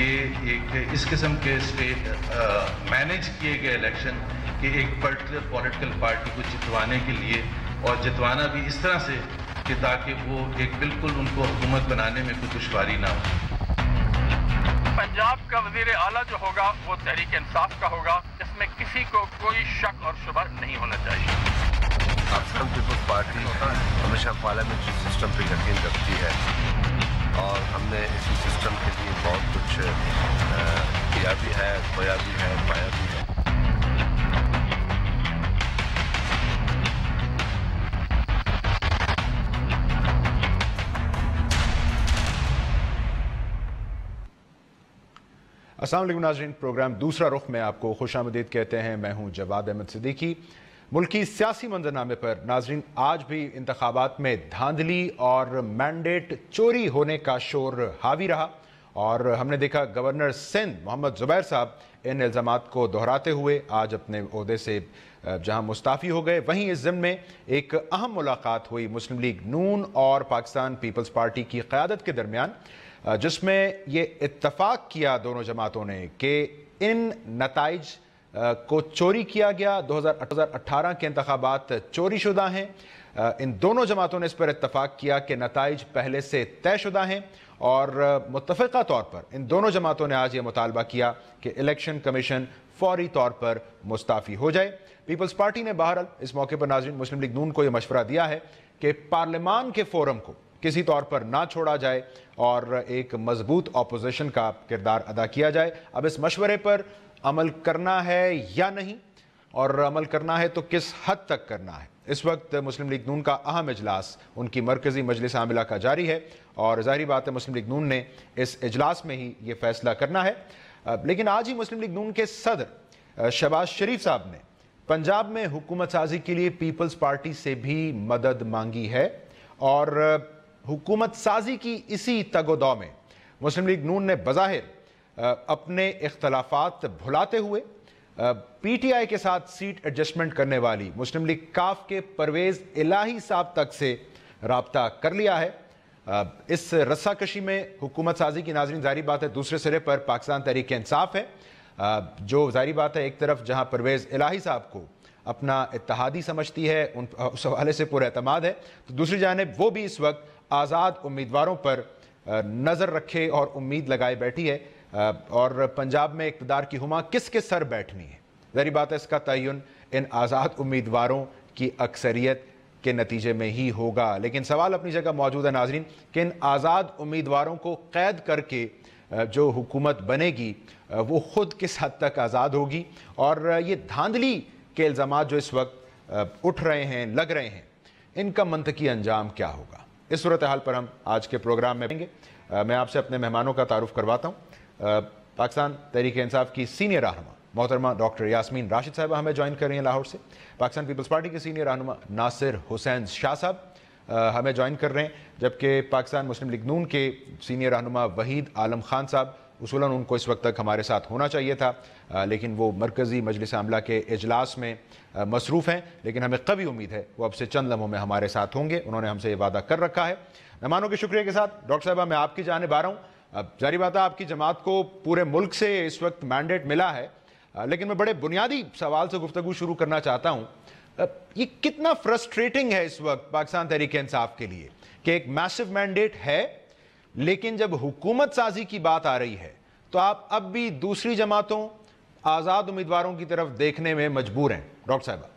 ये एक इस किस्म के स्टेट मैनेज किए गए इलेक्शन कि एक पर्टिकुलर पॉलिटिकल पार्टी को जितवाने के लिए, और जितवाना भी इस तरह से कि ताकि वो एक बिल्कुल उनको हुकूमत बनाने में कोई दुश्वारी ना हो। पंजाब का वजीर आला जो होगा वो तहरीक इंसाफ का होगा, इसमें किसी को कोई शक और शुबा नहीं होना चाहिए। अफगान पीपल्स पार्टी हमेशा पार्लियामेंट्री सिस्टम पे यकीन रखती है और हमने इसी सिस्टम के लिए बहुत कुछ किया भी है, खोया भी है, पाया भी है। अस्सलाम वालेकुम नाज़रीन, प्रोग्राम दूसरा रुख में आपको खुशामदीद कहते हैं। मैं हूं जवाद अहमद सिद्दीकी। मुल्की सियासी मंजरनामे पर नाज़रीन आज भी इंतखाबात में धांधली और मैंडेट चोरी होने का शोर हावी रहा और हमने देखा गवर्नर सिंध मोहम्मद ज़ुबैर साहब इन इल्ज़ामात को दोहराते हुए आज अपने ओहदे से जहां मुस्ताफ़ी हो गए, वहीं इस ज़िम्न में एक अहम मुलाकात हुई मुस्लिम लीग नून और पाकिस्तान पीपल्स पार्टी की क़यादत के दरमियान, जिसमें ये इत्तफाक किया दोनों जमातों ने कि इन नताइज को चोरी किया गया। 2018 के इंतखाबात चोरी शुदा हैं। इन दोनों जमातों ने इस पर इत्तफाक किया कि नताइज पहले से तयशुदा हैं और मुत्तफ़िक़ा तौर पर इन दोनों जमातों ने आज ये मुतालबा किया कि इलेक्शन कमीशन फौरी तौर पर मुस्ताफ़ी हो जाए। पीपल्स पार्टी ने बहरहाल इस मौके पर नाज़रीन मुस्लिम लीग नून को यह मशवरा दिया है कि पार्लियामान के फोरम को किसी तौर पर ना छोड़ा जाए और एक मजबूत अपोजिशन का किरदार अदा किया जाए। अब इस मशवरे पर अमल करना है या नहीं, और अमल करना है तो किस हद तक करना है। इस वक्त मुस्लिम लीग नून का अहम इजलास उनकी मरकज़ी मजलिस आमिला का जारी है और ज़ाहिर बात है मुस्लिम लीग नून ने इस इजलास में ही ये फैसला करना है। लेकिन आज ही मुस्लिम लीग नून के सदर शहबाज शरीफ साहब ने पंजाब में हुकूमत साजी के लिए पीपल्स पार्टी से भी मदद मांगी है और हुकूमत साजी की इसी तगोदौ में मुस्लिम लीग नून ने बज़ाहिर अपने इख्तलाफात भुलाते हुए पीटीआई के साथ सीट एडजस्टमेंट करने वाली मुस्लिम लीग काफ के परवेज़ इलाही साहब तक से राब्ता कर लिया है। इस रस्साकशी में हुकूमत साजी की नाज़रीन ज़ाहिर बात है दूसरे सिरे पर पाकिस्तान तहरीक इंसाफ है, जो ज़ाहिर बात है एक तरफ जहां परवेज़ इलाही साहब को अपना इत्तेहादी समझती है, उस हवाले से पूरा एतमाद है, तो दूसरी जानिब वो भी इस वक्त आज़ाद उम्मीदवारों पर नज़र रखे और उम्मीद लगाए बैठी है और पंजाब में इक़्तिदार की हुमा किसके सर बैठनी है। ज़ाहिर बात है इसका तयन इन आज़ाद उम्मीदवारों की अक्सरियत के नतीजे में ही होगा। लेकिन सवाल अपनी जगह मौजूद है नाज़रीन कि इन आज़ाद उम्मीदवारों को कैद करके जो हुकूमत बनेगी वो ख़ुद किस हद तक आज़ाद होगी, और ये धांधली के इल्ज़ामात जो इस वक्त उठ रहे हैं, लग रहे हैं, इनका मंतकी अंजाम क्या होगा। इस सूरत हाल पर हम आज के प्रोग्राम में रहेंगे। मैं आपसे अपने मेहमानों का तारुफ करवाता हूँ। पाकिस्तान तहरीक इंसाफ की सीनियर रहनुमा मोहतरमा डॉक्टर यास्मीन राशिद साहबा हमें ज्वाइन कर रही हैं लाहौर से। पाकिस्तान पीपल्स पार्टी के सीनियर रहनुमा नासिर हुसैन शाह साहब हमें ज्वाइन कर रहे हैं, जबकि पाकिस्तान मुस्लिम लीग नून के सीनियर रहनुमा वहीद आलम खान साहब, उसूलन उनको इस वक्त तक हमारे साथ होना चाहिए था, लेकिन वो मरकज़ी मजलिस आमला के इजलास में मसरूफ़ हैं, लेकिन हमें कभी उम्मीद है वो अब से चंद लम्हों में हमारे साथ होंगे। उन्होंने हमसे ये वादा कर रखा है। मेहमानों के शुक्रिया के साथ डॉक्टर साहबा मैं आपकी जानिब आ रहा हूँ। अब जारी बात है आपकी जमात को पूरे मुल्क से इस वक्त मैंडेट मिला है, लेकिन मैं बड़े बुनियादी सवाल से गुफ्तगू शुरू करना चाहता हूँ। ये कितना फ्रस्ट्रेटिंग है इस वक्त पाकिस्तान तहरीक इंसाफ के लिए कि एक मैसिव मैंडेट है, लेकिन जब हुकूमत साजी की बात आ रही है तो आप अब भी दूसरी जमातों, आज़ाद उम्मीदवारों की तरफ देखने में मजबूर हैं। डॉक्टर साहबा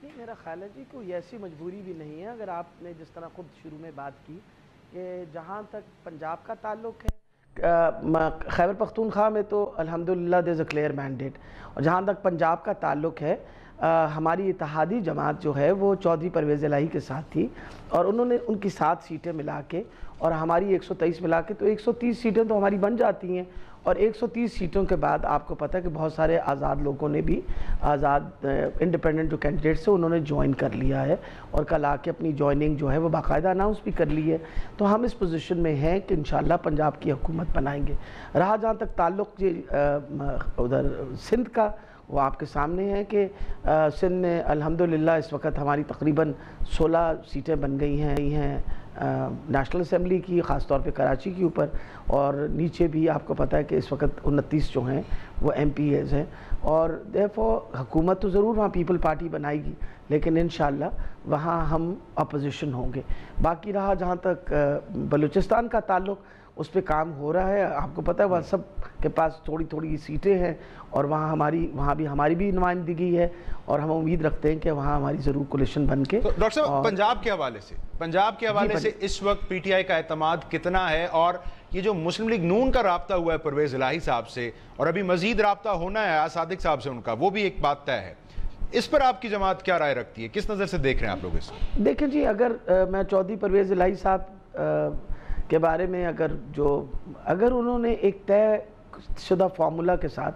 नहीं, मेरा ख्याल है जी कोई ऐसी मजबूरी भी नहीं है। अगर आपने जिस तरह खुद शुरू में बात की कि जहाँ तक पंजाब का ताल्लुक है, खैबर पख्तूनख्वा में तो अल्हम्दुलिल्लाह there is a clear mandate, और जहाँ तक पंजाब का ताल्लुक है हमारी इत्तेहादी जमात जो है वो चौधरी परवेज़ इलाही के साथ थी और उन्होंने उनकी 7 सीटें मिला के और हमारी 123 मिला के तो 130 सीटें तो हमारी बन जाती हैं। और 130 सीटों के बाद आपको पता है कि बहुत सारे आज़ाद लोगों ने भी, आज़ाद इंडिपेंडेंट जो कैंडिडेट्स हैं उन्होंने ज्वाइन कर लिया है और कल आके अपनी ज्वाइनिंग जो है वो बाकायदा अनाउंस भी कर ली है। तो हम इस पोजीशन में हैं कि इंशाल्लाह पंजाब की हुकूमत बनाएंगे। रहा जहाँ तक ताल्लुक़ उधर सिंध का, वो आपके सामने है कि सिंध में अल्हम्दुलिल्लाह इस वक्त हमारी तकरीबन 16 सीटें बन गई हैं नेशनल असम्बली की, ख़ास तौर पे कराची के ऊपर, और नीचे भी आपको पता है कि इस वक्त 29 जो हैं वो MPs हैं, और देयरफॉर हुकूमत तो ज़रूर वहाँ पीपल पार्टी बनाएगी, लेकिन इंशाअल्लाह वहाँ हम अपोजिशन होंगे। बाकी रहा जहाँ तक बलूचिस्तान का ताल्लुक़, उस पर काम हो रहा है। आपको पता है वहाँ सब के पास थोड़ी थोड़ी सीटें हैं, और वहाँ भी हमारी भी नुमाइंदगी है, और हम उम्मीद रखते हैं कि वहाँ हमारी ज़रूर कोलिशन बन के। तो डॉक्टर साहब, पंजाब के हवाले से इस वक्त PTI का एतमाद कितना है, और ये जो मुस्लिम लीग नून का राब्ता हुआ है परवेज़ इलाही साहब से, और अभी मजीद राब्ता होना है सादिक साहब से उनका, वो भी एक बात तय है, इस पर आपकी जमात क्या राय रखती है, किस नज़र से देख रहे हैं आप लोग इसको? देखें जी, अगर मैं चौधरी परवेज़ इलाही साहब के बारे में अगर उन्होंने एक तय शुदा फार्मूला के साथ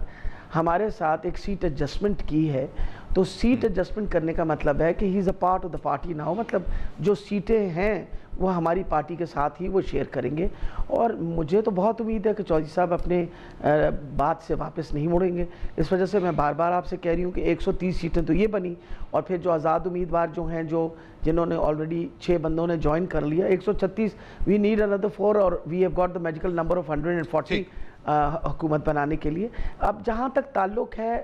हमारे साथ एक सीट एडजस्टमेंट की है, तो सीट एडजस्टमेंट करने का मतलब है कि he is a part of the party now, मतलब जो सीटें हैं वो हमारी पार्टी के साथ ही वो शेयर करेंगे। और मुझे तो बहुत उम्मीद है कि चौधरी साहब अपने बात से वापस नहीं मुड़ेंगे। इस वजह से मैं बार बार आपसे कह रही हूँ कि 130 सीटें तो ये बनी, और फिर जो आज़ाद उम्मीदवार जो हैं, जिन्होंने ऑलरेडी 6 बंदों ने ज्वाइन कर लिया, 136, वी नीड अनदर 4, और we have got the magical number of 140 हुकूमत बनाने के लिए। अब जहाँ तक ताल्लुक़ है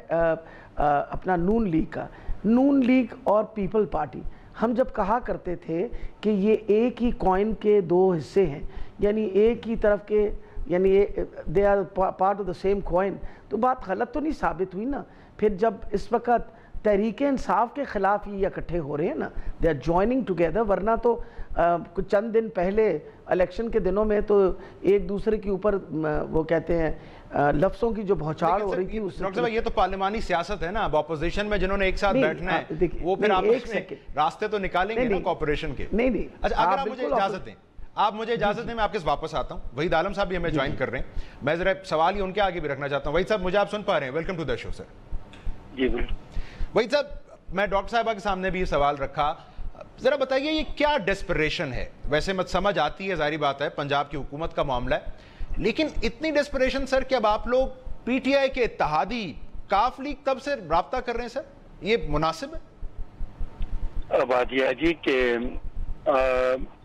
अपना नून लीग का, नून लीग और पीपल पार्टी, हम जब कहा करते थे कि ये एक ही कॉइन के 2 हिस्से हैं, यानी एक ही तरफ के, यानी they are part of the same coin, तो बात गलत तो नहीं साबित हुई ना। फिर जब इस वक्त तहरीक इंसाफ के ख़िलाफ़ ये इकट्ठे हो रहे हैं ना, दे आर जॉइनिंग टुगेदर, वरना तो कुछ चंद दिन पहले इलेक्शन के दिनों में तो एक दूसरे के ऊपर वो कहते हैं लफ्ज़ों की जो भौचाड़ हो रही थी। डॉक्टर साहब, ये तो पार्लिमानी सियासत है ना, अब ऑपोजिशन में जिन्होंने एक साथ बैठना है वो फिर आप रास्ते तो निकालेंगे ना कॉर्पोरेशन के। नहीं, अच्छा, अगर आप मुझे इजाजत दें, मैं आपके वापस आता हूँ। वहीद आलम साहब भी हमें ज्वाइन कर रहे हैं, मैं जरा सवाल ही उनके आगे भी रखना चाहता हूँ। वहीद साहब, मुझे आप सुन पा रहे हैं? Welcome to the show sir. जी बिल्कुल। वहीद साहब, मैं डॉक्टर साहबा के सामने भी ये सवाल रखा, जरा बताइए ये क्या डेस्परेशन है? वैसे मत समझ आती है, जाहिर बात है पंजाब की हुकूमत का मामला है, लेकिन इतनी डेस्परेशन सर कि अब आप लोग PTI के इत्तेहादी काफ लीग तब से राब्ता कर रहे हैं सर, ये मुनासिब है? बात यह है जी कि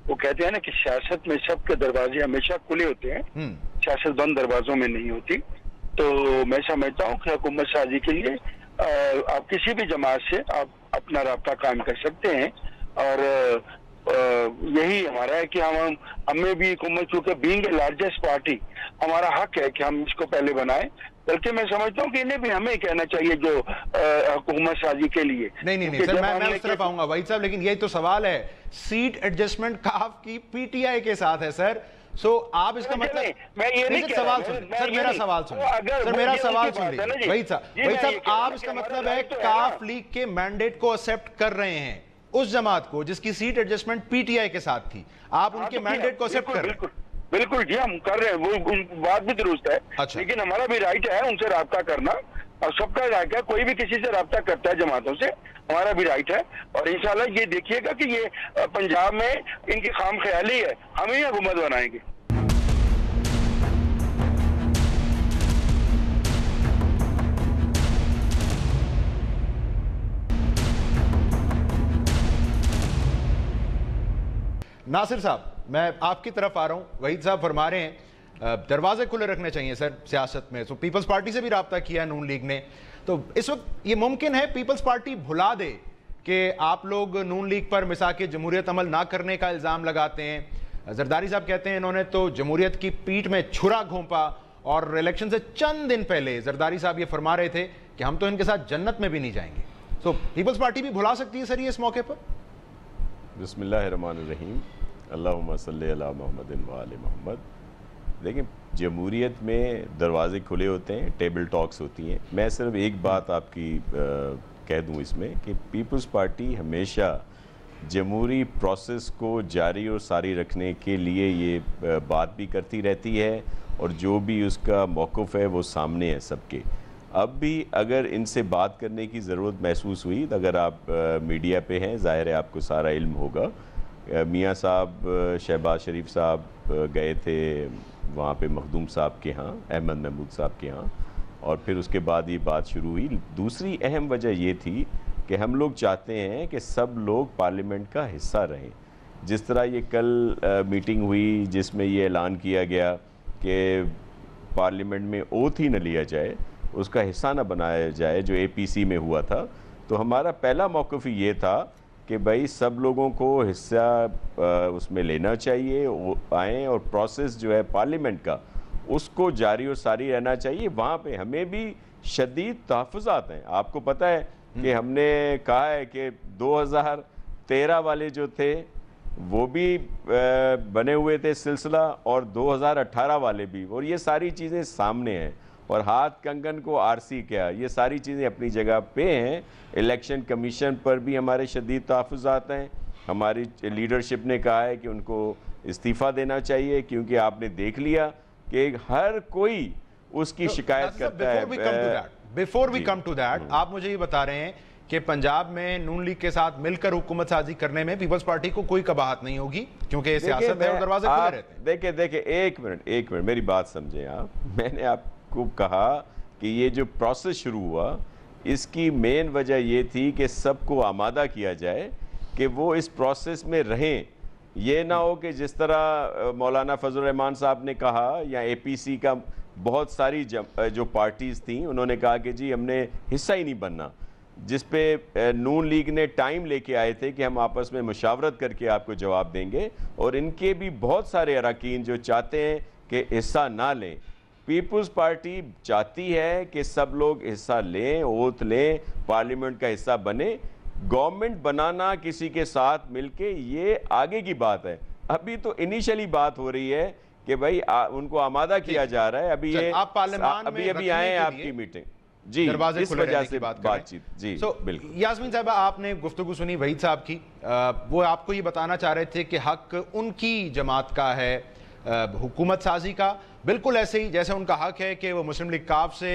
वो कहते हैं ना कि सियासत में सबके दरवाजे हमेशा खुले होते हैं, सियासत बंद दरवाजों में नहीं होती। तो मैं समझता हूँ कि हुकूमत साजी के लिए आप किसी भी जमात से आप अपना राब्ता कायम कर सकते हैं, और यही हमारा है कि हमें भी हुकूमत, क्योंकि बीइंग ए लार्जेस्ट पार्टी हमारा हक है कि हम इसको पहले बनाएं, बल्कि मैं समझता हूँ कि इन्हें भी हमें कहना चाहिए जो हुकूमत साजी के लिए। नहीं सर, मैं उस तरफ आऊंगा वहीद साहब, लेकिन यही तो सवाल है, सीट एडजस्टमेंट काफ की PTI के साथ है सर, सो आप इसका मतलब, मैं ये नहीं कह सवाल सुन सर, मेरा सवाल सुन सर, मेरा सवाल सुन लीजिए वहीद साहब, आप इसका मतलब है काफ लीग के मैंडेट को एक्सेप्ट कर रहे हैं, उस जमात को जिसकी सीट एडजस्टमेंट PTI के साथ थी, आप उनके मैंडेट को एक्सेप्ट कर रहे हैं? बिल्कुल जी, हम कर रहे हैं, वो बात भी दुरुस्त है। अच्छा। लेकिन हमारा भी राइट है उनसे राब्ता करना, और सबका राइट है, कोई भी किसी से राब्ता करता है जमातों से, हमारा भी राइट है। और इंशाल्लाह ये देखिएगा कि ये पंजाब में इनकी खाम ख्याली है, हम ही हुकूमत बनाएंगे। नासिर साहब, मैं आपकी तरफ आ रहा हूँ। वहीद साहब फरमा रहे हैं दरवाजे खुले रखने चाहिए सर सियासत में, तो पीपल्स पार्टी से भी राब्ता किया नून लीग ने, तो इस वक्त ये मुमकिन है पीपल्स पार्टी भुला दे कि आप लोग नून लीग पर मिसाक जमहूरियत अमल ना करने का इल्ज़ाम लगाते हैं? जरदारी साहब कहते हैं इन्होंने तो जमहूरियत की पीठ में छुरा घोंपा, और इलेक्शन से चंद दिन पहले जरदारी साहब ये फरमा रहे थे कि हम तो इनके साथ जन्नत में भी नहीं जाएंगे। तो पीपल्स पार्टी भी भुला सकती है सर ये इस मौके पर? बिस्मिल्लाहिर्रहमानिर्रहीम, अल्लाहुम्मा सल्ली अला मुहम्मदिन व आले मोहम्मद। देखिए, जमहूरियत में दरवाजे खुले होते हैं, टेबल टॉक्स होती हैं। मैं सिर्फ एक बात आपकी कह दूं इसमें कि पीपल्स पार्टी हमेशा जमहूरी प्रोसेस को जारी और सारी रखने के लिए ये बात भी करती रहती है, और जो भी उसका मौक़िफ़ है वो सामने है सबके। अब भी अगर इनसे बात करने की ज़रूरत महसूस हुई, तो अगर आप मीडिया पे हैं, ज़ाहिर है आपको सारा इल्म होगा, मियाँ साहब शहबाज शरीफ साहब गए थे वहाँ पे मखदूम साहब के यहाँ, अहमद महमूद साहब के यहाँ, और फिर उसके बाद ये बात शुरू हुई। दूसरी अहम वजह ये थी कि हम लोग चाहते हैं कि सब लोग पार्लियामेंट का हिस्सा रहें। जिस तरह ये कल मीटिंग हुई जिसमें ये ऐलान किया गया कि पार्लियामेंट में ओथ ही न लिया जाए, उसका हिस्सा न बनाया जाए जो APC में हुआ था, तो हमारा पहला मौक़िफ़ ये था कि भाई सब लोगों को हिस्सा उसमें लेना चाहिए, आएँ और प्रोसेस जो है पार्लियामेंट का उसको जारी और सारी रहना चाहिए। वहाँ पे हमें भी शदीद तहफ़्फ़ुज़ात हैं। आपको पता है कि हमने कहा है कि 2013 वाले जो थे वो भी बने हुए थे सिलसिला, और 2018 वाले भी, और ये सारी चीज़ें सामने हैं। और हाथ कंगन को आरसी क्या, ये सारी चीज़ें अपनी जगह पे हैं। इलेक्शन कमीशन पर भी हमारे शदीद तहफ़्फ़ुज़ात हैं। हमारी लीडरशिप ने कहा है कि उनको इस्तीफ़ा देना चाहिए, क्योंकि आपने देख लिया कि हर कोई उसकी शिकायत करता है। Before we come to that, आप मुझे ये बता रहे हैं कि पंजाब में नून लीग के साथ मिलकर हुकूमत साजी करने में पीपल्स पार्टी को कोई कबाहत नहीं होगी, क्योंकि सियासत है और दरवाजे खुले रहते हैं। देखिए एक मिनट मेरी बात समझें आप। मैंने आपको कहा कि ये जो प्रोसेस शुरू हुआ, इसकी मेन वजह ये थी कि सबको आमादा किया जाए कि वो इस प्रोसेस में रहें। ये ना हो कि जिस तरह मौलाना फजल रहमान साहब ने कहा, या APC का बहुत सारी जो पार्टीज़ थी उन्होंने कहा कि जी हमने हिस्सा ही नहीं बनना, जिस पे नून लीग ने टाइम लेके आए थे कि हम आपस में मुशावरत करके आपको जवाब देंगे, और इनके भी बहुत सारे अरकान जो चाहते हैं कि हिस्सा ना लें। पीपल्स पार्टी चाहती है कि सब लोग हिस्सा लें, ओथ लें, पार्लियामेंट का हिस्सा बने। गवर्नमेंट बनाना किसी के साथ मिलके ये आगे की बात है। अभी तो इनिशियली बात हो रही है कि भाई उनको आमादा किया जा रहा है। अभी ये आप पार्लियामेंट में अभी आए आपकी मीटिंग जी, इस वजह से बातचीत जी। बिल्कुल यास्मीन साहबा, आपने गुफ्तगू सुनी वहीद साहब की, वो आपको ये बताना चाह रहे थे कि हक उनकी जमात का है हुकूमत साजी का, बिल्कुल ऐसे ही जैसे उनका हक है कि वो मुस्लिम लीग काफ से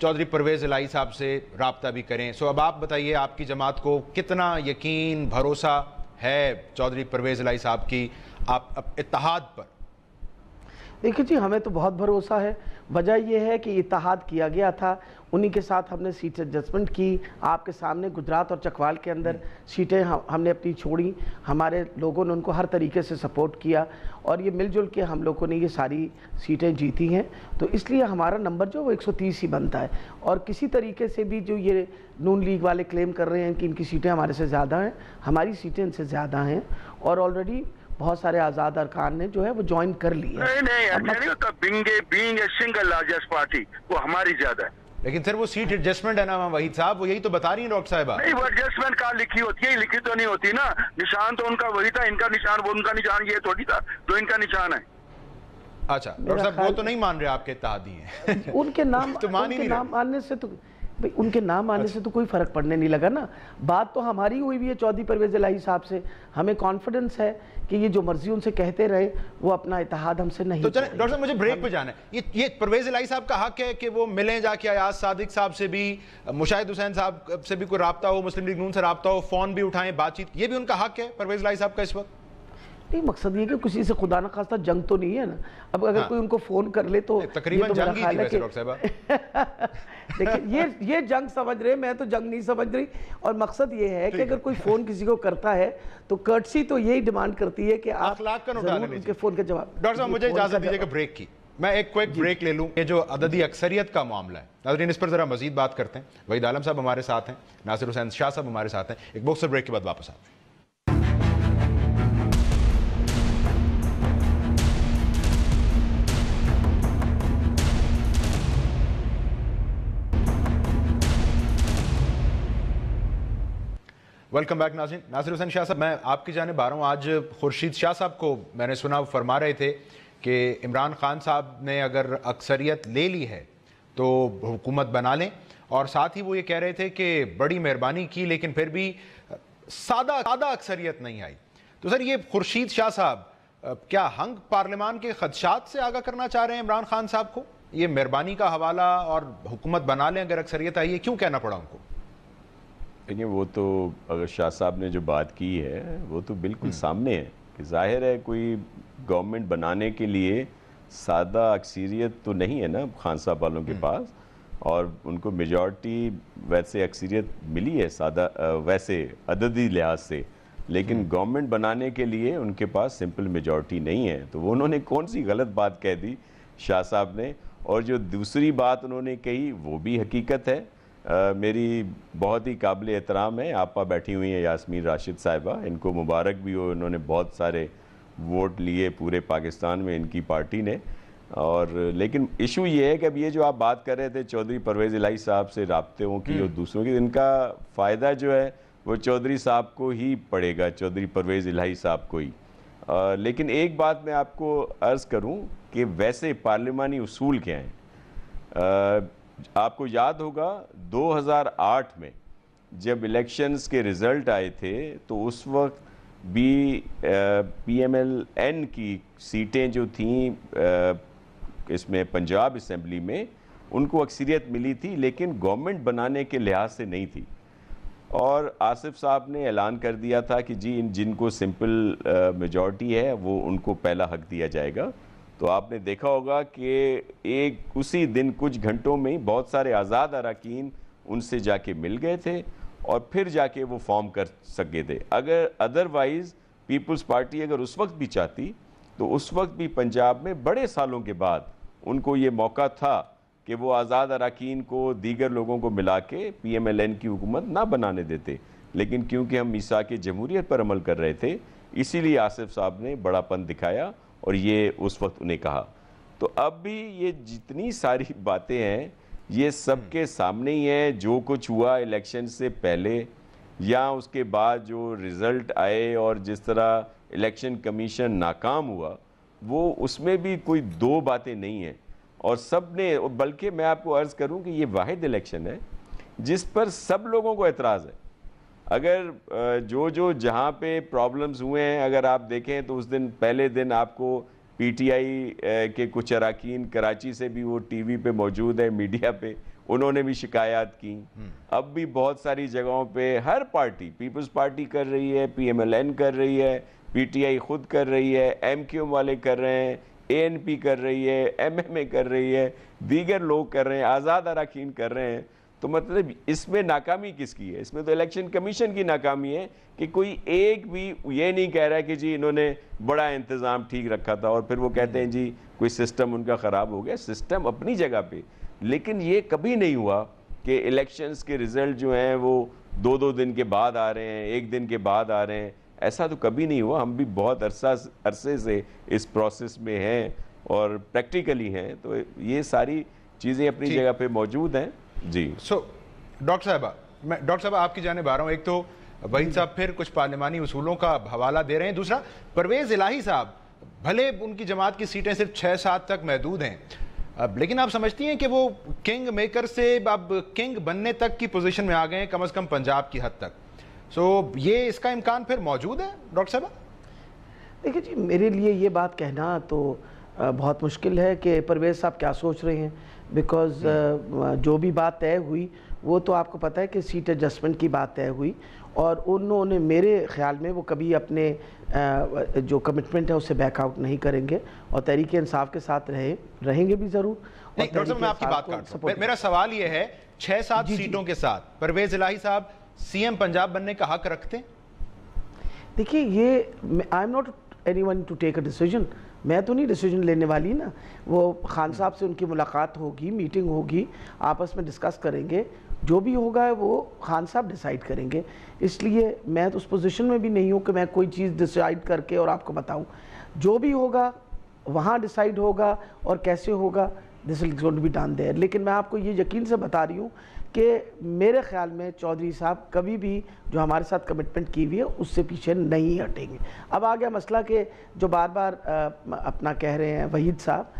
चौधरी परवेज़ इलाही साहब से राब्ता भी करें। सो अब आप बताइए, आपकी जमात को कितना यकीन भरोसा है चौधरी परवेज़ इलाही साहब की आप इत्तेहाद पर? देखिए जी, हमें तो बहुत भरोसा है। वजह यह है कि इत्तेहाद किया गया था, उन्हीं के साथ हमने सीट एडजस्टमेंट की। आपके सामने गुजरात और चकवाल के अंदर सीटें हमने अपनी छोड़ी, हमारे लोगों ने उनको हर तरीके से सपोर्ट किया, और ये मिलजुल के हम लोगों ने ये सारी सीटें जीती हैं। तो इसलिए हमारा नंबर जो वो 130 ही बनता है। और किसी तरीके से भी जो ये नून लीग वाले क्लेम कर रहे हैं कि इनकी सीटें हमारे से ज़्यादा हैं, हमारी सीटें इनसे ज़्यादा हैं, और ऑलरेडी बहुत सारे आज़ाद अरकान ने जो है वो ज्वाइन कर लिया है। Being a single largest party वो हमारी ज़्यादा है। लेकिन फिर वो सीट एडजस्टमेंट है ना वहीद साहब, वो यही तो बता रही है डॉक्टर साहिबा। नहीं, वो एडजस्टमेंट कहाँ लिखी होती है? लिखी तो नहीं होती ना। निशान तो उनका वही था, इनका निशान वो उनका निशान ये थोड़ी था जो इनका निशान है। अच्छा डॉक्टर साहब, वो तो नहीं मान रहे आपके इत्तेहादी हैं। उनके नाम तो मान ही नहीं नाम आने से तो भाई, उनके नाम आने से तो कोई फर्क पड़ने नहीं लगा ना। बात तो हमारी हुई भी है चौधरी परवेज़ इलाही साहब से। हमें कॉन्फिडेंस है कि ये जो मर्जी उनसे कहते रहे, वो अपना इत्तेहाद हमसे नहीं। तो चलें डॉक्टर साहब, मुझे ब्रेक पे जाना है। ये परवेज़ इलाही साहब का हक है कि वो मिलें जाके, अयाज सादिक साहब से भी, मुशाहिद हुसैन साहब से भी कोई राब्ता हो, मुस्लिम लीग नून से राब्ता हो, फोन भी उठाएं, बातचीत, ये भी उनका हक है परवेज़ इलाही साहब का इस वक्त? नहीं, मकसद ये कि किसी से खुदा न खास्ता जंग तो नहीं है ना। अब अगर कोई उनको फोन कर ले तो तकरीबन जंग ही थी वैसे डॉक्टर साहब। देखिए ये जंग समझ रहे, मैं तो जंग नहीं समझ रही। और मकसद ये है कि अगर कोई फोन किसी को करता है तो कर्टसी तो यही डिमांड करती है कि आप उनके फोन का जवाब। डॉक्टर साहब, मुझे इजाजत दीजिएगा ब्रेक की, मैं एक क्विक ब्रेक ले लूं। ये जो अददी अक्सरियत का मामला है, नाज़रीन इस पर जरा मजीद बात करते हैं। वहीद आलम साहब हमारे साथ हैं, नासिर हुसैन शाह साहब हमारे साथ हैं। एक बॉक्सर ब्रेक के बाद वापस आते हैं। वेलकम बैक नाज़रीन। नासिर हुसैन शाह साहब, मैं आपकी जानिब आ रहा हूँ। आज खुर्शीद शाह साहब को मैंने सुना फरमा रहे थे कि इमरान खान साहब ने अगर अक्सरियत ले ली है तो हुकूमत बना लें, और साथ ही वो ये कह रहे थे कि बड़ी मेहरबानी की लेकिन फिर भी सादा अक्सरियत नहीं आई। तो सर, ये खुर्शीद शाह साहब क्या हंग पार्लियामान के खदशात से आगाह करना चाह रहे हैं इमरान खान साहब को? ये मेहरबानी का हवाला और हुकूमत बना लें अगर अक्सरियत आई है, क्यों कहना पड़ा उनको? देखिए, वो तो अगर शाह साहब ने जो बात की है वो तो बिल्कुल सामने है कि जाहिर है कोई गवर्नमेंट बनाने के लिए सादा अक्सरियत तो नहीं है ना खान साहब वालों के पास, और उनको मेजॉरिटी वैसे अक्सरियत मिली है सादा वैसे अददी लिहाज से, लेकिन गवर्नमेंट बनाने के लिए उनके पास सिंपल मेजॉरिटी नहीं है। तो वो उन्होंने कौन सी गलत बात कह दी शाह साहब ने, और जो दूसरी बात उन्होंने कही वो भी हकीकत है। मेरी बहुत ही काबिल एहतराम है, आपा बैठी हुई हैं यास्मीन राशिद साहिबा, इनको मुबारक भी हो, इन्होंने बहुत सारे वोट लिए पूरे पाकिस्तान में इनकी पार्टी ने। और लेकिन इशू ये है कि अब ये जो आप बात कर रहे थे चौधरी परवेज़ इलाही साहब से राब्तों की और दूसरों की, इनका फ़ायदा जो है वो चौधरी साहब को ही पड़ेगा, चौधरी परवेज़ इलाही साहब को ही। लेकिन एक बात मैं आपको अर्ज़ करूं कि वैसे पार्लिमानी उसूल क्या हैं। आपको याद होगा 2008 में जब इलेक्शंस के रिज़ल्ट आए थे तो उस वक्त भी PMLN की सीटें जो थीं इसमें पंजाब असम्बली में उनको अक्सरियत मिली थी, लेकिन गवर्नमेंट बनाने के लिहाज से नहीं थी। और आसिफ साहब ने ऐलान कर दिया था कि जी जिनको सिंपल मेजॉरिटी है वो उनको पहला हक दिया जाएगा। तो आपने देखा होगा कि एक उसी दिन कुछ घंटों में ही बहुत सारे आज़ाद अरकान उनसे जाके मिल गए थे और फिर जाके वो फॉर्म कर सके थे। अगर अदरवाइज़ पीपल्स पार्टी अगर उस वक्त भी चाहती तो उस वक्त भी पंजाब में बड़े सालों के बाद उनको ये मौका था कि वो आज़ाद अरकान को दीगर लोगों को मिला के PMLN की हुकूमत ना बनाने देते, लेकिन क्योंकि हम मीसाक जमहूरियत पर अमल कर रहे थे इसीलिए आसिफ साहब ने बड़ापन दिखाया और ये उस वक्त उन्हें कहा। तो अब भी ये जितनी सारी बातें हैं ये सबके सामने ही हैं। जो कुछ हुआ इलेक्शन से पहले या उसके बाद जो रिज़ल्ट आए और जिस तरह इलेक्शन कमीशन नाकाम हुआ, वो उसमें भी कोई दो बातें नहीं हैं। और सब ने, बल्कि मैं आपको अर्ज़ करूं कि ये वाहिद इलेक्शन है जिस पर सब लोगों को एतराज़ है। अगर जो जहां पे प्रॉब्लम्स हुए हैं अगर आप देखें तो उस दिन पहले दिन आपको PTI के कुछ अरकान कराची से भी वो TV पे मौजूद है, मीडिया पे, उन्होंने भी शिकायत की। अब भी बहुत सारी जगहों पे हर पार्टी, पीपल्स पार्टी कर रही है, PMLN कर रही है, PTI खुद कर रही है, MQM वाले कर रहे हैं, ANP कर रही है, MMA कर रही है, दीगर लोग कर रहे हैं, आज़ाद अरकान कर रहे हैं। तो मतलब इसमें नाकामी किसकी है? इसमें तो इलेक्शन कमीशन की नाकामी है कि कोई एक भी ये नहीं कह रहा है कि जी इन्होंने बड़ा इंतज़ाम ठीक रखा था और फिर वो कहते हैं जी कोई सिस्टम उनका ख़राब हो गया। सिस्टम अपनी जगह पे, लेकिन ये कभी नहीं हुआ कि इलेक्शंस के रिज़ल्ट जो हैं वो 2-2 दिन के बाद आ रहे हैं, 1 दिन के बाद आ रहे हैं, ऐसा तो कभी नहीं हुआ। हम भी बहुत अरसे से इस प्रोसेस में हैं और प्रैक्टिकली हैं, तो ये सारी चीज़ें अपनी जगह पे मौजूद हैं जी। डॉक्टर साहब आपकी जानिब आ रहा हूँ। एक तो वहीद साहब फिर कुछ पार्लिमानी उसूलों का हवाला दे रहे हैं, दूसरा परवेज़ इलाही साहब, भले उनकी जमात की सीटें सिर्फ 6-7 तक महदूद हैं, लेकिन आप समझती हैं कि वो किंग मेकर से अब किंग बनने तक की पोजीशन में आ गए हैं, कम से कम पंजाब की हद तक। सो ये इसका इम्कान फिर मौजूद है डॉक्टर साहब? देखिए जी, मेरे लिए ये बात कहना तो बहुत मुश्किल है कि परवेज़ साहब क्या सोच रहे हैं, बिकॉज़ जो भी बात तय हुई वो तो आपको पता है कि सीट एडजस्टमेंट की बात तय हुई और उन्होंने मेरे ख्याल में वो कभी अपने जो कमिटमेंट है उससे बैकआउट नहीं करेंगे और तहरीक इंसाफ के साथ रहेंगे भी ज़रूर। डॉक्टर साहब मैं आपकी बात काट रहा हूं। मेरा सवाल ये है 6-7 सीटों के साथ परवेज़ इलाही साहब CM पंजाब बनने का हक रखते हैं? देखिए, ये I am not anyone to take a decision, मैं तो नहीं डिसीजन लेने वाली ना। वो खान साहब से उनकी मुलाकात होगी, मीटिंग होगी, आपस में डिस्कस करेंगे, जो भी होगा वो खान साहब डिसाइड करेंगे। इसलिए मैं तो उस पोजीशन में भी नहीं हूँ कि मैं कोई चीज़ डिसाइड करके और आपको बताऊँ। जो भी होगा वहाँ डिसाइड होगा और कैसे होगा, this is going to be done there. लेकिन मैं आपको ये यकीन से बता रही हूँ कि मेरे ख्याल में चौधरी साहब कभी भी जो हमारे साथ कमिटमेंट की हुई है उससे पीछे नहीं हटेंगे। अब आ गया मसला कि जो बार बार अपना कह रहे हैं वहीद साहब,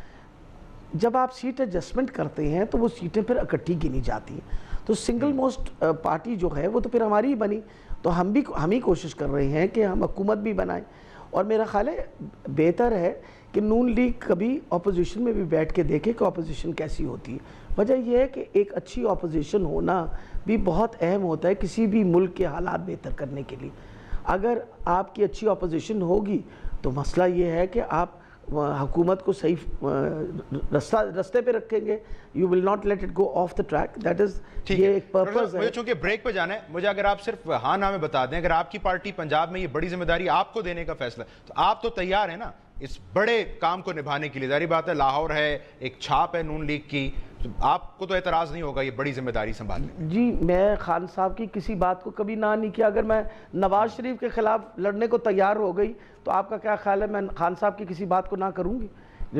जब आप सीट एडजस्टमेंट करते हैं तो वो सीटें फिर इकट्ठी गिनी जाती हैं, तो सिंगल मोस्ट पार्टी जो है वो तो फिर हमारी ही बनी। तो हम ही कोशिश कर रहे हैं कि हम हुकूमत भी बनाएं और मेरा ख्याल है बेहतर है कि नून लीग कभी अपोजिशन में भी बैठ के देखे कि अपोजिशन कैसी होती है। वजह यह है कि एक अच्छी अपोजिशन होना भी बहुत अहम होता है किसी भी मुल्क के हालात बेहतर करने के लिए। अगर आपकी अच्छी अपोजिशन होगी तो मसला ये है कि आप हुकूमत को सही रास्ते पे रखेंगे, you will not let it go of the track, that is ये एक पर्पस है। मुझे चूंकि ब्रेक पे जाना है, मुझे अगर आप सिर्फ हाँ ना में बता दें, अगर आपकी पार्टी पंजाब में ये बड़ी जिम्मेदारी आपको देने का फैसला, तो आप तो तैयार है ना इस बड़े काम को निभाने के लिए? जाहिर बात है, लाहौर है, एक छाप है नून लीग की, तो आपको तो एतराज़ नहीं होगा ये बड़ी जिम्मेदारी संभालने? जी, मैं खान साहब की किसी बात को कभी ना नहीं किया। अगर मैं नवाज शरीफ के खिलाफ लड़ने को तैयार हो गई तो आपका क्या ख्याल है मैं खान साहब की किसी बात को ना करूंगी?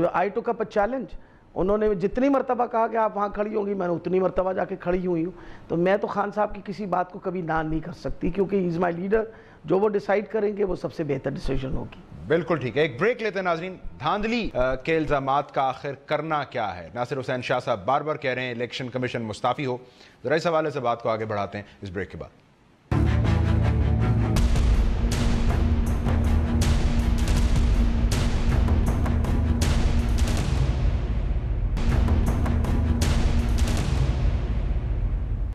आई टुक अप अ चैलेंज, उन्होंने जितनी मरतबा कहा कि आप वहाँ खड़ी होंगी, मैंने उतनी मरतबा जाके खड़ी हुई हूँ। तो मैं तो खान साहब की किसी बात को कभी ना नहीं कर सकती, क्योंकि इज़ माई लीडर, जो वो डिसाइड करेंगे वो सबसे बेहतर डिसीजन होगी। बिल्कुल ठीक है, एक ब्रेक लेते हैं नाजरीन। धांधली के इल्जामात का आखिर करना क्या है? नासिर हुसैन शाह साहब बार बार कह रहे हैं इलेक्शन कमीशन मुस्ताफ़ी हो। जरा इस हवाले से बात को आगे बढ़ाते हैं इस ब्रेक के बाद।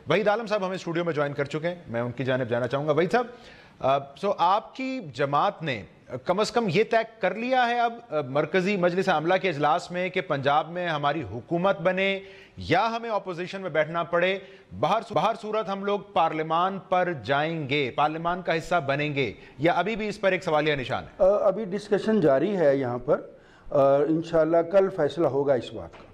वहीद आलम साहब हमें स्टूडियो में ज्वाइन कर चुके हैं, मैं उनकी जानिब जाना चाहूँगा। वहीद साहब, सो आपकी जमात ने कम से कम ये तय कर लिया है अब मरकजी मजलिस आमला के इजलास में कि पंजाब में हमारी हुकूमत बने या हमें अपोजिशन में बैठना पड़े, बाहर सूरत हम लोग पार्लियामान पर जाएंगे, पार्लियामान का हिस्सा बनेंगे, या अभी भी इस पर एक सवालिया निशान है? अभी डिस्कशन जारी है यहाँ पर, इंशाल्लाह कल फैसला होगा इस बात का।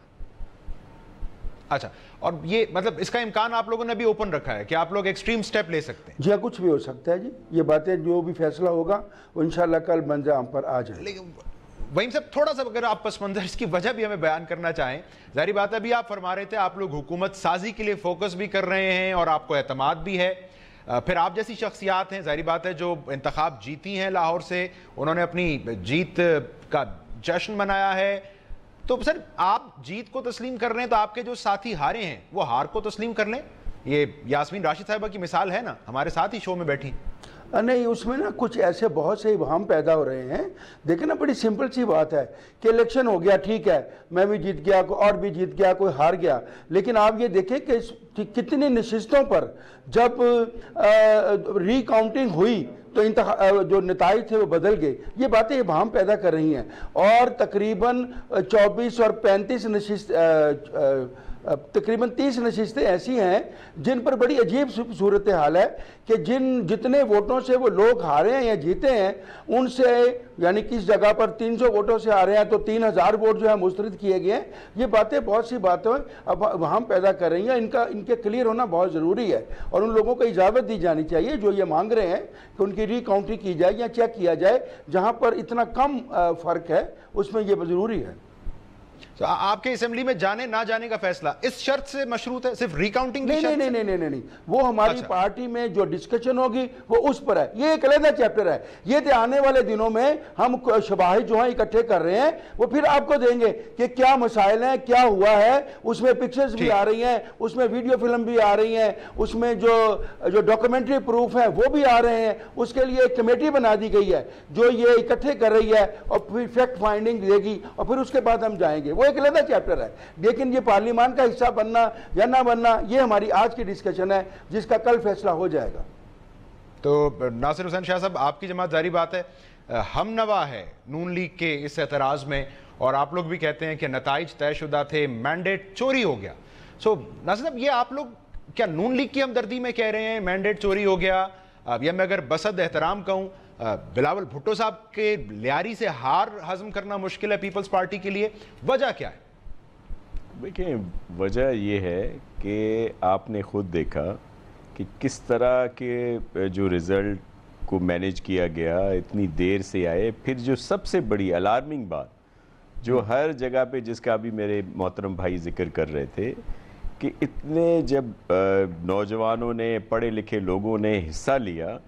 अच्छा, और ये मतलब इसका इम्कान आप लोगों ने भी ओपन रखा है कि आप लोग एक्सट्रीम स्टेप ले सकते हैं? जी हाँ, कुछ भी हो सकता है जी, ये बातें जो भी फैसला होगा वो इंशाल्लाह कल मंजर पर आ जाए। लेकिन वहीं सब थोड़ा सा अगर आप पस मंजर इसकी वजह भी हमें बयान करना चाहें। जाहिर बात है, अभी आप फरमा रहे थे आप लोग हुकूमत साजी के लिए फोकस भी कर रहे हैं और आपको एतमाद भी है, फिर आप जैसी शख्सियात हैं जाहिर बात है जो इंतखाब जीती हैं लाहौर से, उन्होंने अपनी जीत का जश्न मनाया है, तो सर आप जीत को तस्लीम कर रहे हैं तो आपके जो साथी हारे हैं वो हार को तस्लीम कर लें। ये यास्मीन राशिद साहिबा की मिसाल है ना, हमारे साथ ही शो में बैठी। नहीं, उसमें ना कुछ ऐसे बहुत से इबहम पैदा हो रहे हैं। देखिए ना, बड़ी सिंपल सी बात है कि इलेक्शन हो गया, ठीक है, मैं भी जीत गया, कोई और भी जीत गया, कोई हार गया, लेकिन आप ये देखें कि कितनी नशिस्तों पर जब रिकाउंटिंग हुई तो जो नताइज थे वो बदल गए। ये बातें इबहम पैदा कर रही हैं, और तकरीबन 24 और 35 नशिस्त तकरीबन 30 नशिस्तें ऐसी हैं जिन पर बड़ी अजीब सूरत हाल है कि जितने वोटों से वो लोग हारे हैं या जीते हैं उनसे, यानी किस जगह पर 300 वोटों से हारे हैं तो 3000 वोट जो है मुस्तरद किए गए हैं। ये बातें, बहुत सी बातें अब हम पैदा कर रही हैं, इनके क्लियर होना बहुत ज़रूरी है, और उन लोगों को इजाज़त दी जानी चाहिए जो ये मांग रहे हैं कि उनकी रिकाउंटिंग की जाए या चेक किया जाए, जहाँ पर इतना कम फ़र्क है उसमें ये ज़रूरी है। तो आपके असेंबली में जाने ना जाने का फैसला इस शर्त से मशरूत है, सिर्फ रिकाउंटिंग की शर्त? नहीं, वो हमारी पार्टी में जो डिस्कशन होगी वो उस पर है, ये एक अलग चैप्टर है। ये तो आने वाले दिनों में हम शवाहिद जो है इकट्ठे कर रहे हैं, वो फिर आपको देंगे कि क्या मसाइल हैं, क्या हुआ है, उसमें पिक्चर्स भी आ रही हैं, उसमें वीडियो फिल्म भी आ रही हैं, उसमें जो डॉक्यूमेंट्री प्रूफ है वो भी आ रहे हैं। उसके लिए एक कमेटी बना दी गई है जो ये इकट्ठे कर रही है और फिर फैक्ट फाइंडिंग देगी, और फिर उसके बाद हम जाएंगे। वो एक अलग चैप्टर है, लेकिन ये पार्लियामान का हिस्सा बनना या ना बनना ये हमारी आज की डिस्कशन है, जिसका कल फैसला हो जाएगा। तो नासिर हुसैन शाह साहब, आपकी जमात जारी बात है हम नवा है नून लीग के इस एतराज में, और आप लोग भी कहते हैं कि नताइज तयशुदा थे, मैंडेट चोरी हो गया। सो नासिर साहब, ये आप लोग क्या नून लीग की हमदर्दी में कह रहे हैं मैंडेट चोरी हो गया, या मैं अगर बसद एहतराम कहूँ बिलावल भुट्टो साहब के लियारी से हार हजम करना मुश्किल है पीपल्स पार्टी के लिए, वजह क्या है? देखिए, वजह यह है कि आपने खुद देखा कि किस तरह के जो रिज़ल्ट को मैनेज किया गया, इतनी देर से आए। फिर जो सबसे बड़ी अलार्मिंग बात जो हर जगह पे, जिसका अभी मेरे मोहतरम भाई जिक्र कर रहे थे, कि इतने जब नौजवानों ने, पढ़े लिखे लोगों ने हिस्सा लिया,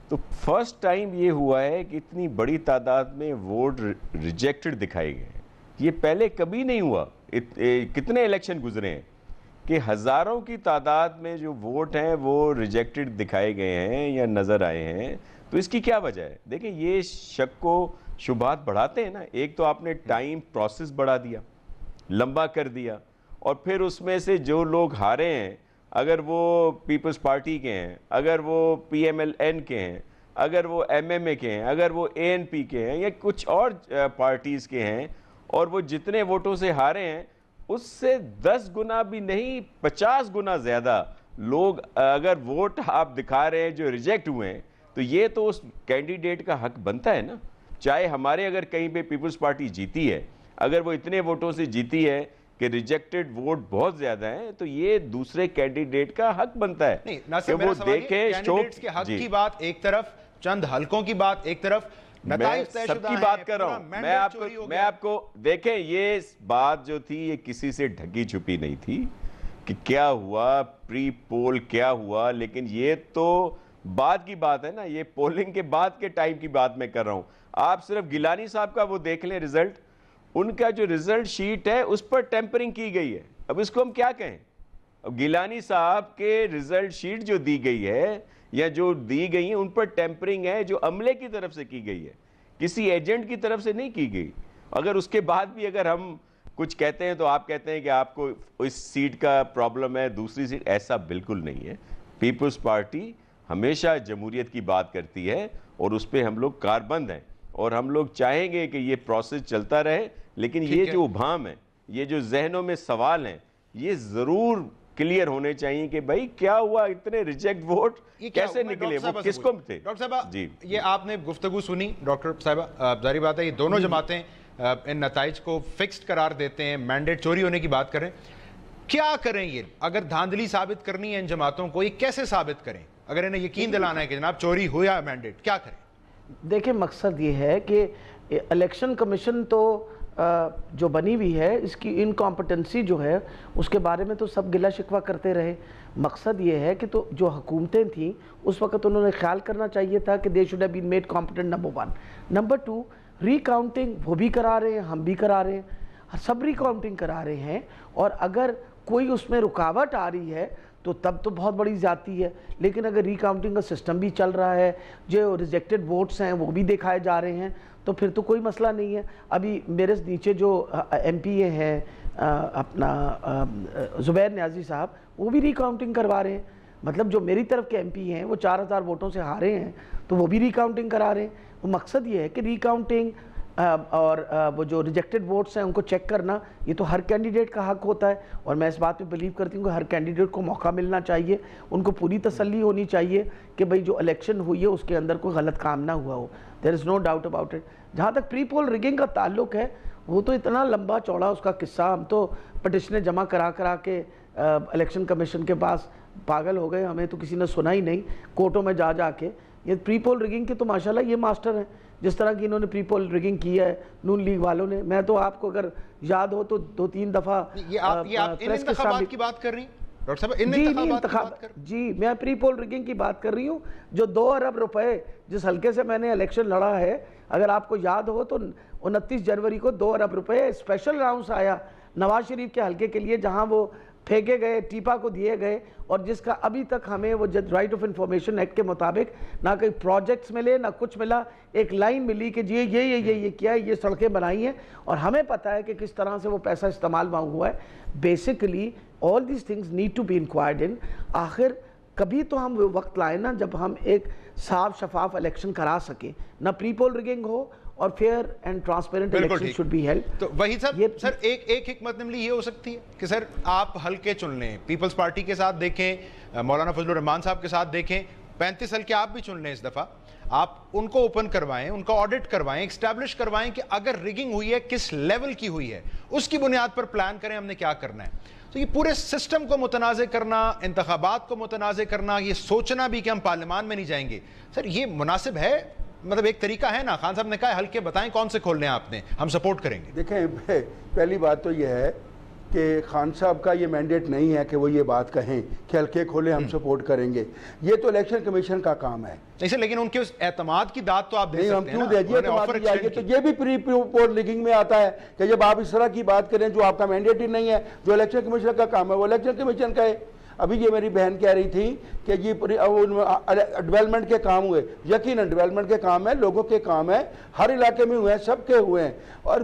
तो फर्स्ट टाइम ये हुआ है कि इतनी बड़ी तादाद में वोट रिजेक्टेड दिखाए गए। ये पहले कभी नहीं हुआ। कितने इलेक्शन गुजरे हैं कि हज़ारों की तादाद में जो वोट हैं वो रिजेक्टेड दिखाए गए हैं या नज़र आए हैं। तो इसकी क्या वजह है? देखिए, ये शक को शुबात बढ़ाते हैं ना। एक तो आपने टाइम प्रोसेस बढ़ा दिया, लंबा कर दिया, और फिर उसमें से जो लोग हारे हैं, अगर वो पीपल्स पार्टी के हैं, अगर वो PMLN के हैं, अगर वो MMA के हैं, अगर वो ANP के हैं या कुछ और पार्टीज के हैं, और वो जितने वोटों से हारे हैं उससे 10 गुना भी नहीं 50 गुना ज्यादा लोग अगर वोट आप दिखा रहे हैं जो रिजेक्ट हुए हैं, तो ये तो उस कैंडिडेट का हक बनता है ना। चाहे हमारे अगर कहीं पे पीपल्स पार्टी जीती है, अगर वो इतने वोटों से जीती है कि रिजेक्टेड वोट बहुत ज्यादा है, तो ये दूसरे कैंडिडेट का हक बनता है नहीं, कि वो देखे कैंडिडेट्स के हक की बात एक तरफ, चंद हलकों की बात एक तरफ, मैं सबकी बात कर रहा हूं। मैं आपको देखें, ये बात जो थी ये किसी से ढकी छुपी नहीं थी कि क्या हुआ, प्री पोल क्या हुआ, लेकिन ये तो बाद की बात है ना, ये पोलिंग के बाद के टाइम की बात मैं कर रहा हूं। आप सिर्फ गिलानी साहब का वो देख लें रिजल्ट, उनका जो रिजल्ट शीट है उस पर टेम्परिंग की गई है। अब इसको हम क्या कहें? अब गिलानी साहब के रिजल्ट शीट जो दी गई है या जो दी गई है उन पर टेम्परिंग है, जो अमले की तरफ से की गई है, किसी एजेंट की तरफ से नहीं की गई। अगर उसके बाद भी अगर हम कुछ कहते हैं तो आप कहते हैं कि आपको इस सीट का प्रॉब्लम है, दूसरी सीट, ऐसा बिल्कुल नहीं है। पीपल्स पार्टी हमेशा जमहूरियत की बात करती है और उस पर हम लोग कारबंद हैं, और हम लोग चाहेंगे कि ये प्रोसेस चलता रहे। लेकिन ये जो उभाम है, ये जो जहनों में सवाल हैं, ये जरूर क्लियर होने चाहिए कि भाई क्या हुआ, इतने रिजेक्ट वोट कैसे निकले, वो किसको थे? डॉक्टर साहब जी, ये आपने गुफ्तगू सुनी डॉक्टर साहब, जारी बात है ये दोनों जमातें इन नताइज को फिक्स्ड करार देते हैं, मैंडेट चोरी होने की बात करें। क्या करें ये, अगर धांधली साबित करनी है इन जमातों को, ये कैसे साबित करें? अगर इन्हें यकीन दिलाना है कि जनाब चोरी हुआ मैंडेट, क्या करें? देखिए, मकसद ये है कि इलेक्शन कमीशन तो जो बनी हुई है, इसकी इनकॉम्पिटेंसी जो है उसके बारे में तो सब गिला शिकवा करते रहे। मकसद ये है कि तो जो हुकूमतें थीं उस वक्त उन्होंने ख्याल करना चाहिए था कि they should have been made competent, number 1। Number 2, recounting वो भी करा रहे हैं, हम भी करा रहे हैं, सब रिकाउंटिंग करा रहे हैं, और अगर कोई उसमें रुकावट आ रही है तो तब तो बहुत बड़ी ज़्यादती है। लेकिन अगर रिकाउंटिंग का सिस्टम भी चल रहा है, जो रिजेक्टेड वोट्स हैं वो भी दिखाए जा रहे हैं, तो फिर तो कोई मसला नहीं है। अभी मेरे नीचे जो MPA हैं अपना ज़ुबैर न्याजी साहब, वो भी रिकाउंटिंग करवा रहे हैं। मतलब जो मेरी तरफ के MP हैं वो 4000 वोटों से हारे हैं, तो वो भी रिकाउंटिंग करा रहे हैं। तो मकसद ये है कि रिकाउंटिंग और वो जो रिजेक्टेड वोट्स हैं उनको चेक करना, ये तो हर कैंडिडेट का हक होता है, और मैं इस बात पे बिलीव करती हूँ कि हर कैंडिडेट को मौका मिलना चाहिए, उनको पूरी तसल्ली होनी चाहिए कि भाई जो इलेक्शन हुई है उसके अंदर कोई गलत काम ना हुआ हो। There is no doubt about it. जहाँ तक प्री पोल रिगिंग का ताल्लुक है, वो तो इतना लंबा चौड़ा उसका किस्सा, हम तो पटिशनें जमा करा करा के इलेक्शन कमीशन के पास पागल हो गए, हमें तो किसी ने सुना ही नहीं, कोर्टों में जा जा के। ये प्री पोल रिगिंग के तो माशाल्लाह ये मास्टर हैं, जिस तरह की इन्होंने प्री पोल रिगिंग की है नून लीग वालों ने। मैं तो आपको अगर याद हो तो 2-3 दफ़ा प्रेस के सामने की बात कर रही डॉक्टर साहब, जी मैं प्री पोल रिगिंग की बात कर रही हूँ। जो 2 अरब रुपए जिस हल्के से मैंने इलेक्शन लड़ा है, अगर आपको याद हो तो 29 जनवरी को 2 अरब रुपए स्पेशल राउंड आया नवाज शरीफ के हल्के के लिए, जहाँ वो फेंके गए, टीपा को दिए गए, और जिसका अभी तक हमें वो राइट ऑफ इंफॉर्मेशन एक्ट के मुताबिक ना कोई प्रोजेक्ट्स मिले ना कुछ मिला। एक लाइन मिली कि जी ये किया है, ये सड़कें बनाई हैं, और हमें पता है कि किस तरह से वो पैसा इस्तेमाल वहाँ हुआ है। Basically all these things need to be inquired in. आखिर कभी तो हम वक्त लाए ना जब हम एक साफ शफाफ इलेक्शन करा सके, ना प्री पोल रिगिंग हो, और fair and transparent election should be held. तो वही सर एक हिकमत अमली ये हो सकती है कि सर आप हल्के चुन लें, पीपल्स पार्टी के साथ देखें, मौलाना फजलुर रहमान साहब के साथ देखें, 35 हल्के आप भी चुन लें इस दफ़ा, आप उनको ओपन करवाएं, उनका ऑडिट करवाएं, एस्टैब्लिश करवाएं कि अगर रिगिंग हुई है किस लेवल की हुई है, उसकी बुनियाद पर प्लान करें हमने क्या करना है। तो ये पूरे सिस्टम को मुतनाज़ करना, इंतखाबात को मुतनाज़ करना, ये सोचना भी कि हम पार्लियामान में नहीं जाएंगे, सर ये मुनासिब है? मतलब एक तरीका है ना, खान साहब ने कहा हल्के बताएं कौन से खोलने आपने, हम सपोर्ट करेंगे। देखें, पहली बात तो यह है कि खान साहब का ये मैंडेट नहीं है कि वो ये बात कहें कि हल्के खोले हम सपोर्ट करेंगे, ये तो इलेक्शन कमीशन का काम है। नहीं सर, लेकिन उनके उस एतमाद की दाद तो आप दे सकते हैं। हम क्यों दे, तो ये भी प्री पोल रिगिंग में आता है कि जब आप इस तरह की बात करें जो आपका मैंडेट ही नहीं है, जो इलेक्शन कमीशन का काम है वो इलेक्शन कमीशन का है। अभी ये मेरी बहन कह रही थी कि जी डेवलपमेंट के काम हुए, यकीनन डेवलपमेंट के काम है, लोगों के काम है, हर इलाके में हुए हैं, सबके हुए हैं। और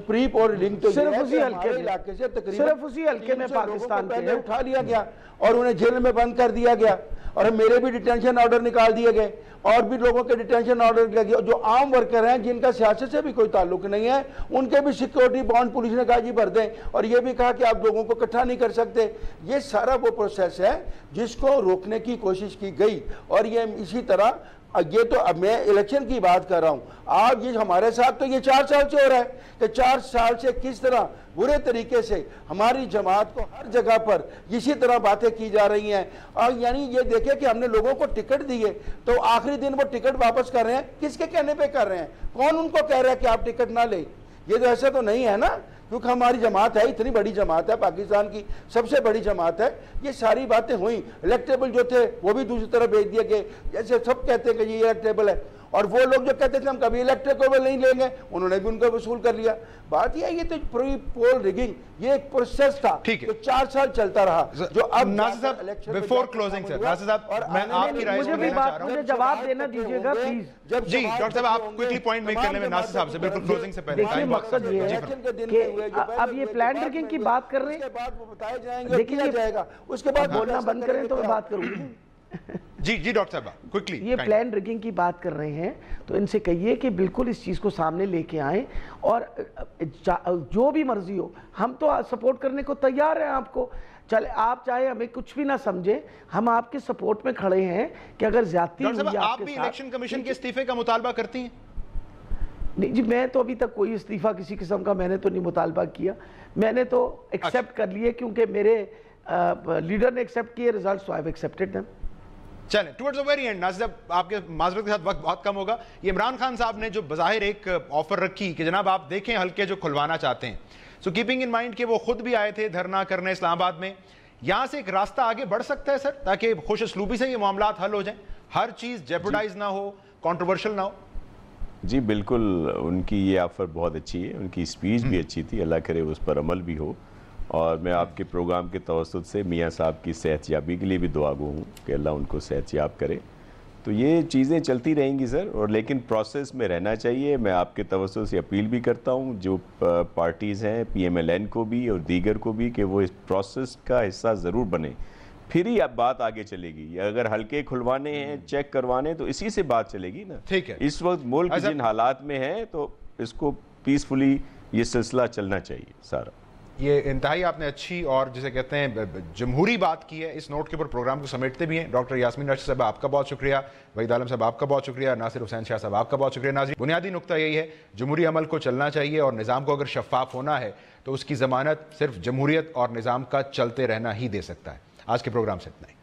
प्री पोल लिंक तो सिर्फ उसी हल्के इलाके से तकरीबन सिर्फ उसी हल्के में पाकिस्तान पहले उठा लिया गया और उन्हें जेल में बंद कर दिया गया, और मेरे भी डिटेंशन ऑर्डर निकाल दिए गए, और भी लोगों के डिटेंशन ऑर्डर किया गया। जो आम वर्कर हैं जिनका सियासत से भी कोई ताल्लुक नहीं है, उनके भी सिक्योरिटी बॉन्ड पुलिस ने कहा जी भर दें, और ये भी कहा कि आप लोगों को इकट्ठा नहीं कर सकते। ये सारा वो प्रोसेस है जिसको रोकने की कोशिश की गई। और ये इसी तरह ये तो अब मैं इलेक्शन की बात कर रहा हूं, आप ये हमारे साथ तो ये 4 साल से हो रहा है कि 4 साल से किस तरह बुरे तरीके से हमारी जमात को हर जगह पर इसी तरह बातें की जा रही हैं। और यानी ये देखें कि हमने लोगों को टिकट दिए तो आखिरी दिन वो टिकट वापस कर रहे हैं, किसके कहने पे कर रहे हैं? कौन उनको कह रहा है कि आप टिकट ना लें? ये तो ऐसा तो नहीं है ना, क्योंकि हमारी जमात है, इतनी बड़ी जमात है, पाकिस्तान की सबसे बड़ी जमात है। ये सारी बातें हुई, इलेक्टेबल जो थे वो भी दूसरी तरफ भेज दिए गए, जैसे सब कहते हैं कि ये इलेक्टेबल है, और वो लोग जो कहते थे हम कभी इलेक्टेबल नहीं लेंगे, उन्होंने भी उनको वसूल कर लिया। बात यह है, ये तो प्री पोल रिगिंग ये एक प्रोसेस था जो 4 साल चलता रहा, जो अब नासिर साहब बिफोर क्लोजिंग सर, नासिर साहब और मैं आपकी राय सुनना चाह रहा हूं, मुझे जवाब देना दीजिएगा प्लीज। जी डॉक्टर साहब, आप क्विकली पॉइंट मेक करने में नासिर साहब से बिल्कुल क्लोजिंग से पहले देखिए मकसद ये है कि अब ये प्लान रिगिंग की बात कर रहे हैं, बताए जाएंगे, देखिए जाएगा, उसके बाद बोलना बंद करें तो मैं बात करूंगी। जी डॉक्टर साहब क्विकली, ये प्लान रिगिंग की बात कर रहे हैं तो इनसे कहिए कि बिल्कुल इस चीज़ को सामने लेके आए, और जो भी मर्जी हो हम तो सपोर्ट करने को तैयार हैं आपको। चले आप चाहे हमें कुछ भी ना समझे, हम आपके सपोर्ट में खड़े हैं कि अगर ज्यादती हुई आप भी इलेक्शन कमीशन के इस्तीफे का मुतालबा करती हैं? नहीं जी, मैं तो अभी तक कोई इस्तीफा किसी किस्म का मैंने तो नहीं मुतालबा किया, मैंने तो एक्सेप्ट कर लिए क्योंकि मेरे लीडर ने एक्सेप्ट किए result, so I have accepted them. चलें towards the very end, Nazir sahab आपके माजरत के साथ वक्त बहुत कम होगा। ये इमरान खान साहब ने जो बज़ाहिर एक ऑफर रखी कि जनाब आप देखें हल्के जो खुलवाना चाहते हैं, सो कीपिंग इन माइंड कि वो खुद भी आए थे धरना करने इस्लामाबाद में, यहाँ से एक रास्ता आगे बढ़ सकता है सर, ताकि खुश असलूबी से ये मामला हल हो जाए, हर चीज़ जेपरडाइज ना हो, कॉन्ट्रोवर्शियल ना हो? जी बिल्कुल, उनकी ये ऑफ़र बहुत अच्छी है, उनकी स्पीच भी अच्छी थी, अल्लाह करे उस पर अमल भी हो, और मैं आपके प्रोग्राम के तवस्सुत से मियाँ साहब की सेहतयाबी के लिए भी दुआगो हूँ कि अल्लाह उनको सेहतयाब करे। तो ये चीज़ें चलती रहेंगी सर, और लेकिन प्रोसेस में रहना चाहिए। मैं आपके तवस्सुत से अपील भी करता हूँ जो पार्टीज़ हैं, PMLN को भी और दीगर को भी, कि वो इस प्रोसेस का हिस्सा ज़रूर बने, फिर ही अब बात आगे चलेगी। अगर हल्के खुलवाने हैं, चेक करवाने, तो इसी से बात चलेगी ना। ठीक है, इस वक्त मुल्क जिन हालात में है तो इसको पीसफुली ये सिलसिला चलना चाहिए सारा। ये इंतहाई आपने अच्छी और जिसे कहते हैं जमहूरी बात की है। इस नोट के ऊपर प्रोग्राम को समेटते भी हैं। डॉक्टर यास्मीन रशीद साहब आपका बहुत शुक्रिया, वहीद आलम साहब आपका बहुत शुक्रिया, नासिर हुसैन शाह साहब आपका बहुत शुक्रिया। नाज़रीन, बुनियादी नुक्ता यही है, जमहूरी अमल को चलना चाहिए, और निज़ाम को अगर शफ़ाफ होना है तो उसकी ज़मानत सिर्फ जमहूरियत और निज़ाम का चलते रहना ही दे सकता है। आज के प्रोग्राम से इतना ही।